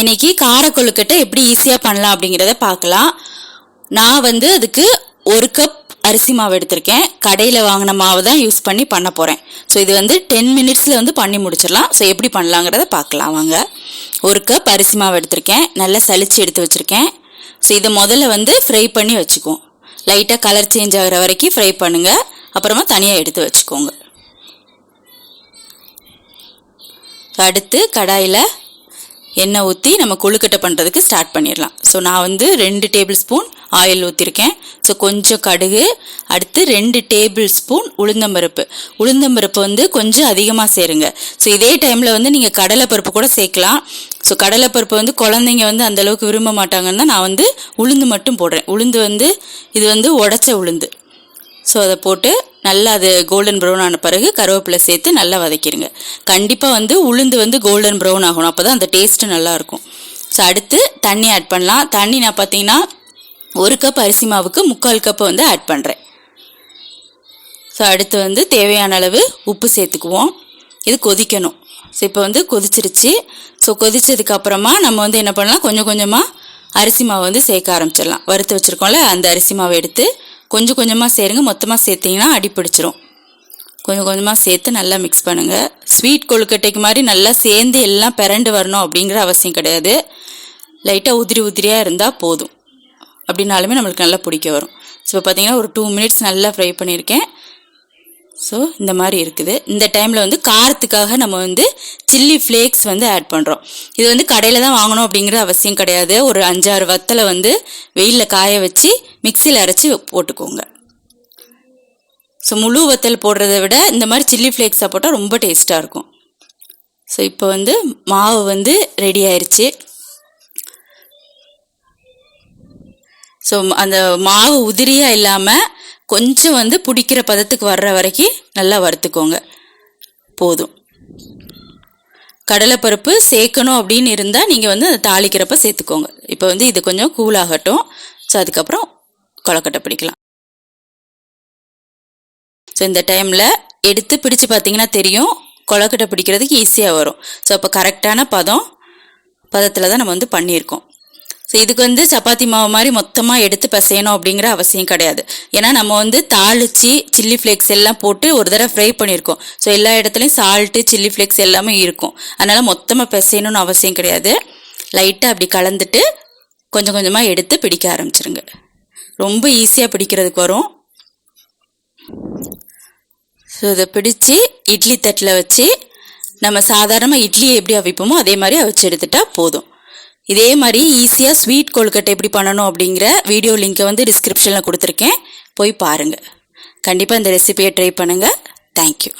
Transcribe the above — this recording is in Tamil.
இன்னைக்கு கார கொழுக்கட்டை எப்படி ஈஸியாக பண்ணலாம் அப்படிங்கிறத பார்க்கலாம். நான் வந்து அதுக்கு 1 கப் அரிசி மாவு எடுத்திருக்கேன். கடையில் வாங்கின மாவு தான் யூஸ் பண்ணி பண்ண போகிறேன். ஸோ இது வந்து 10 மினிட்ஸில் வந்து பண்ணி முடிச்சிடலாம். ஸோ எப்படி பண்ணலாங்கிறத பார்க்கலாம் வாங்க. 1 கப் அரிசி மாவு எடுத்திருக்கேன். நல்லா சலிச்சு எடுத்து வச்சுருக்கேன். ஸோ இதை முதல்ல வந்து ஃப்ரை பண்ணி வச்சுக்குவோம். லைட்டாக கலர் சேஞ்ச் ஆகிற வரைக்கும் ஃப்ரை பண்ணுங்கள். அப்புறமா தனியாக எடுத்து வச்சுக்கோங்க. அடுத்து கடாயில் எண்ணெய் ஊற்றி நம்ம கொழுக்கட்டை பண்ணுறதுக்கு ஸ்டார்ட் பண்ணிடலாம். ஸோ நான் வந்து 2 டேபிள் ஸ்பூன் ஆயில் ஊற்றிருக்கேன். ஸோ கொஞ்சம் கடுகு, அடுத்து 2 டேபிள் ஸ்பூன் உளுந்தம்பருப்பு வந்து கொஞ்சம் அதிகமாக சேருங்க. ஸோ இதே டைமில் வந்து நீங்கள் கடலைப்பருப்பு கூட சேர்க்கலாம். ஸோ கடலைப்பருப்பு வந்து குழந்தைங்க வந்து அந்தளவுக்கு விரும்ப மாட்டாங்கன்னா நான் வந்து உளுந்து மட்டும் போடுறேன். உளுந்து வந்து இது வந்து உடச்ச உளுந்து. ஸோ அதை போட்டு நல்லா அது கோல்டன் ப்ரௌன் ஆன பிறகு கருவேப்பிலை சேர்த்து நல்லா வதக்கிடுங்க. கண்டிப்பாக வந்து உளுந்து வந்து கோல்டன் ப்ரௌன் ஆகணும், அப்போ தான் அந்த டேஸ்ட்டு நல்லாயிருக்கும். ஸோ அடுத்து தண்ணி ஆட் பண்ணலாம். தண்ணி நான் பார்த்தீங்கன்னா 1 கப் அரிசி மாவுக்கு 3/4 கப் வந்து ஆட் பண்ணுறேன். ஸோ அடுத்து வந்து தேவையான அளவு உப்பு சேர்த்துக்குவோம். இது கொதிக்கணும். ஸோ இப்போ வந்து கொதிச்சிருச்சு. ஸோ கொதிச்சதுக்கப்புறமா நம்ம வந்து என்ன பண்ணலாம், கொஞ்சம் கொஞ்சமாக அரிசி மாவு வந்து சேர்க்க ஆரம்பிச்சிடலாம். வறுத்து வச்சுருக்கோம்ல அந்த அரிசி மாவை எடுத்து கொஞ்சம் கொஞ்சமாக சேருங்க. மொத்தமாக சேர்த்திங்கன்னா அடி பிடிச்சிரும். கொஞ்சம் கொஞ்சமாக சேர்த்து நல்லா மிக்ஸ் பண்ணுங்கள். ஸ்வீட் கொழுக்கட்டைக்கு மாதிரி நல்லா சேர்ந்து எல்லாம் பிறண்டு வரணும் அப்படிங்கிற அவசியம் கிடையாது. லைட்டாக உதிரியாக இருந்தால் போதும். அப்படின்னாலுமே நம்மளுக்கு நல்லா பிடிக்க வரும். ஸோ இப்போ பார்த்தீங்கன்னா ஒரு 2 மினிட்ஸ் நல்லா ஃப்ரை பண்ணியிருக்கேன். ஸோ இந்த மாதிரி இருக்குது. இந்த டைமில் வந்து காரத்துக்காக நம்ம வந்து சில்லி ஃப்ளேக்ஸ் வந்து ஆட் பண்ணுறோம். இது வந்து கடையில் தான் வாங்கணும் அப்படிங்கிற அவசியம் கிடையாது. ஒரு 5-6 வத்தலை வந்து வெயிலில் காய வச்சு மிக்சியில் அரைச்சி போட்டுக்கோங்க. ஸோ முழு வத்தல் போடுறத விட இந்த மாதிரி சில்லி ஃப்ளேக்ஸாக போட்டால் ரொம்ப டேஸ்ட்டாக இருக்கும். ஸோ இப்போ வந்து மாவு வந்து ரெடி ஆயிடுச்சு. ஸோ அந்த மாவு உதிரியாக இல்லாமல் கொஞ்சம் வந்து பிடிக்கிற பதத்துக்கு வர்ற வரைக்கும் நல்லா வறுத்துக்கோங்க. போதும். கடலைப்பருப்பு சேர்க்கணும் அப்படின்னு இருந்தால் நீங்கள் வந்து அதை தாளிக்கிறப்ப சேர்த்துக்கோங்க. இப்போ வந்து இது கொஞ்சம் கூலாகட்டும். ஸோ அதுக்கப்புறம் கொழுக்கட்டை பிடிக்கலாம். ஸோ இந்த டைமில் எடுத்து பிடிச்சு பார்த்தீங்கன்னா தெரியும், கொழுக்கட்டை பிடிக்கிறதுக்கு ஈஸியாக வரும். ஸோ அப்போ கரெக்டான பதத்தில் தான் நம்ம வந்து பண்ணியிருக்கோம். ஸோ இதுக்கு வந்து சப்பாத்தி மாவு மாதிரி மொத்தமாக எடுத்து பிசையணும் அப்படிங்கிற அவசியம் கிடையாது. ஏன்னா நம்ம வந்து தாளித்து சில்லி ஃப்ளேக்ஸ் எல்லாம் போட்டு ஒரு தடவை ஃப்ரை பண்ணியிருக்கோம். ஸோ எல்லா இடத்துலையும் சால்ட்டு சில்லி ஃப்ளேக்ஸ் எல்லாமே இருக்கும். அதனால் மொத்தமாக பிசையணும்னு அவசியம் கிடையாது. லைட்டாக அப்படி கலந்துட்டு கொஞ்சம் கொஞ்சமாக எடுத்து பிடிக்க ஆரம்பிச்சிருங்க. ரொம்ப ஈஸியாக பிடிக்கிறதுக்கு வரும். ஸோ இதை பிடிச்சி இட்லி தட்டில் வச்சு நம்ம சாதாரணமாக இட்லியை எப்படி அவிப்போமோ அதே மாதிரி அவிச்சு எடுத்துட்டா போதும். இதே மாதிரி ஈஸியாக ஸ்வீட் கொழுக்கட்டை எப்படி பண்ணணும் அப்படிங்கிற வீடியோ லிங்கை வந்து டிஸ்கிரிப்ஷனில் கொடுத்துருக்கேன். போய் பாருங்கள். கண்டிப்பாக இந்த ரெசிபியை ட்ரை பண்ணுங்கள். தேங்க்யூ.